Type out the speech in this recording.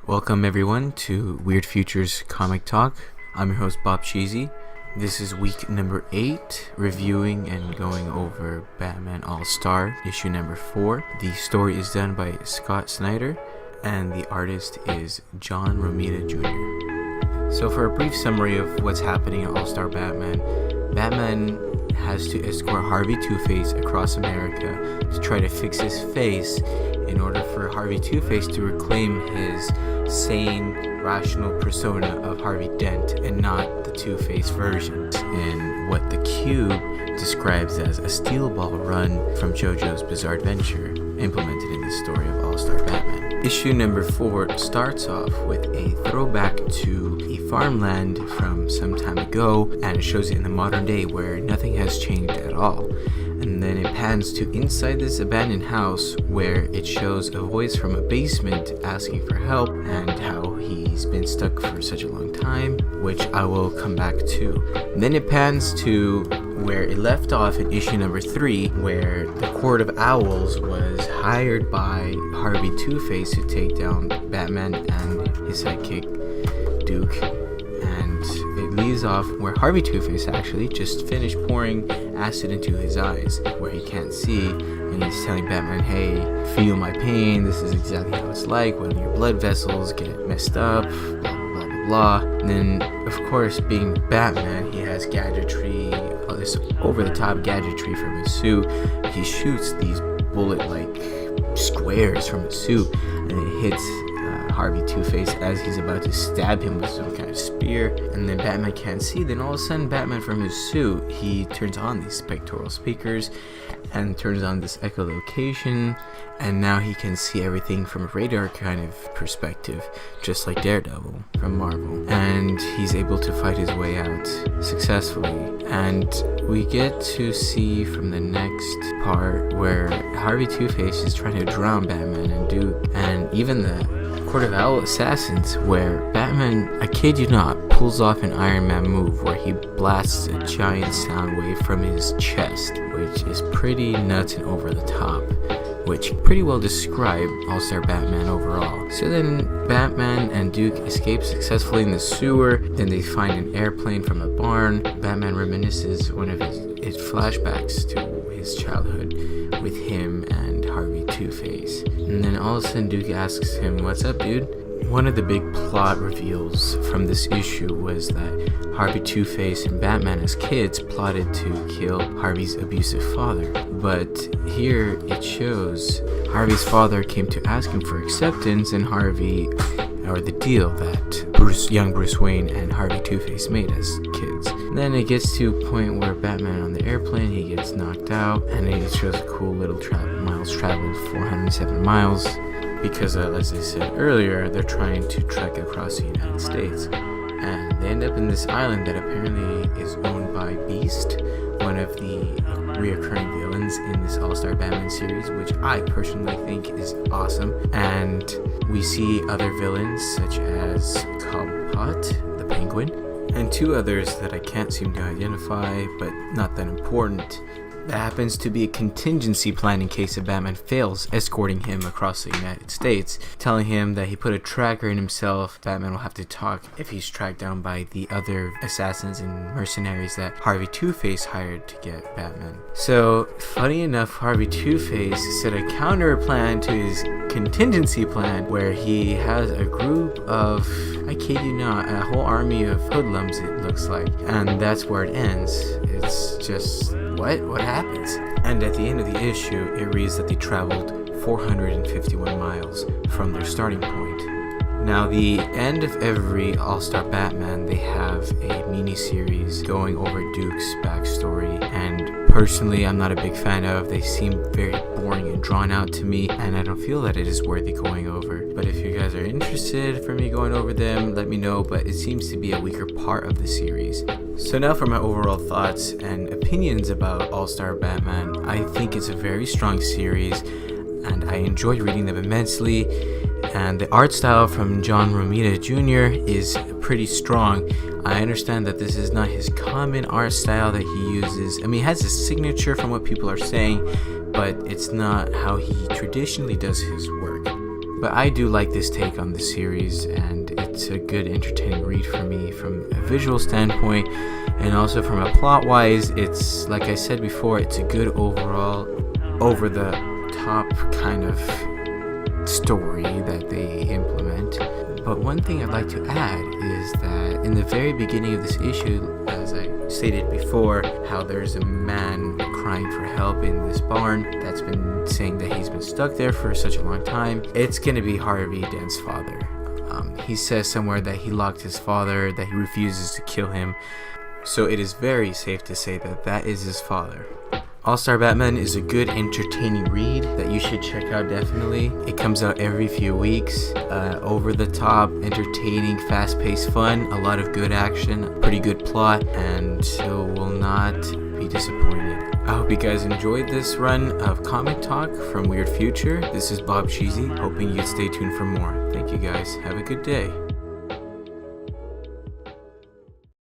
Welcome everyone to Weird Futures Comic Talk. I'm your host Bob Cheesy. This is week number 8, reviewing and going over Batman All-Star issue number 4. The story is done by Scott Snyder and the artist is John Romita Jr. So for a brief summary of what's happening in All-Star Batman, Batman has to escort Harvey Two-Face across America to try to fix his face in order for Harvey Two-Face to reclaim his sane, rational persona of Harvey Dent and not the Two-Face version in what the Cube describes as a steel ball run from JoJo's Bizarre Adventure implemented in the story of All-Star Batman. Issue number 4 starts off with a throwback to a farmland from some time ago, and it shows it in the modern day where nothing has changed at all. And then it pans to inside this abandoned house where it shows a voice from a basement asking for help and how he's been stuck for such a long time, which I will come back to. And then it pans to where it left off in issue number 3, where the Court of Owls was hired by Harvey Two-Face to take down Batman and his sidekick Duke. And it leaves off where Harvey Two-Face actually just finished pouring acid into his eyes where he can't see, and he's telling Batman, hey, feel my pain, this is exactly how it's like when your blood vessels get messed up, blah blah blah blah. And then of course, being Batman, he has gadgetry, this over-the-top gadgetry from his suit. He shoots these bullet-like squares from his suit and it hits Harvey Two-Face as he's about to stab him with some kind of spear, and then Batman can't see. Then all of a sudden Batman from his suit, he turns on these pectoral speakers and turns on this echolocation, and now he can see everything from a radar kind of perspective, just like Daredevil from Marvel, and he's able to fight his way out successfully. And we get to see from the next part where Harvey Two-Face is trying to drown Batman and Duke, and even the Court of Owl Assassins, where Batman, I kid you not, pulls off an Iron Man move where he blasts a giant sound wave from his chest, which is pretty nuts and over the top, which pretty well describe All-Star Batman overall. So then Batman and Duke escape successfully in the sewer. Then they find an airplane from a barn. Batman reminisces one of his flashbacks to his childhood with him and Harvey Two-Face. And then all of a sudden Duke asks him, what's up, dude? One of the big plot reveals from this issue was that Harvey Two-Face and Batman as kids plotted to kill Harvey's abusive father. But here it shows Harvey's father came to ask him for acceptance, and Harvey, or the deal that young Bruce Wayne and Harvey Two-Face made as kids. Then it gets to a point where Batman on the airplane, he gets knocked out, and it shows a cool little miles traveled, 407 miles. Because as I said earlier, they're trying to trek across the United States. And they end up in this island that apparently is owned by Beast, one of the reoccurring villains in this All-Star Batman series, which I personally think is awesome. And we see other villains such as Cobblepot, the Penguin, and 2 others that I can't seem to identify, but not that important. That happens to be a contingency plan in case if Batman fails escorting him across the United States, telling him that he put a tracker in himself. Batman will have to talk if he's tracked down by the other assassins and mercenaries that Harvey Two-Face hired to get Batman. So, funny enough, Harvey Two-Face set a counter plan to his contingency plan where he has a group of, I kid you not, a whole army of hoodlums it looks like, and that's where it ends. It's just, what happens? And at the end of the issue, it reads that they traveled 451 miles from their starting point. Now, the end of every All-Star Batman, they have a mini-series going over Duke's backstory, and personally, I'm not a big fan of. They seem very boring and drawn out to me, and I don't feel that it is worthy going over. But if you guys are interested for me going over them, let me know, but it seems to be a weaker part of the series. So now for my overall thoughts and opinions about All-Star Batman. I think it's a very strong series, and I enjoy reading them immensely. And the art style from John Romita Jr. is pretty strong. I understand that this is not his common art style that he uses. I mean, he has his signature from what people are saying, but it's not how he traditionally does his work. But I do like this take on the series, and it's a good entertaining read for me from a visual standpoint, and also from a plot wise. It's, like I said before, it's a good overall over the top kind of story that they implement. But one thing I'd like to add is that in the very beginning of this issue, as I stated before, how there's a man crying for help in this barn that's been saying that he's been stuck there for such a long time. It's going to be Harvey Dent's father. He says somewhere that he locked his father, that he refuses to kill him. So it is very safe to say that that is his father. All-Star Batman is a good, entertaining read that you should check out definitely. It comes out every few weeks. Over the top, entertaining, fast-paced fun, a lot of good action, pretty good plot, and you will not be disappointed. I hope you guys enjoyed this run of Comic Talk from Weird Future. This is Bob Cheesy, hoping you'd stay tuned for more. Thank you guys. Have a good day.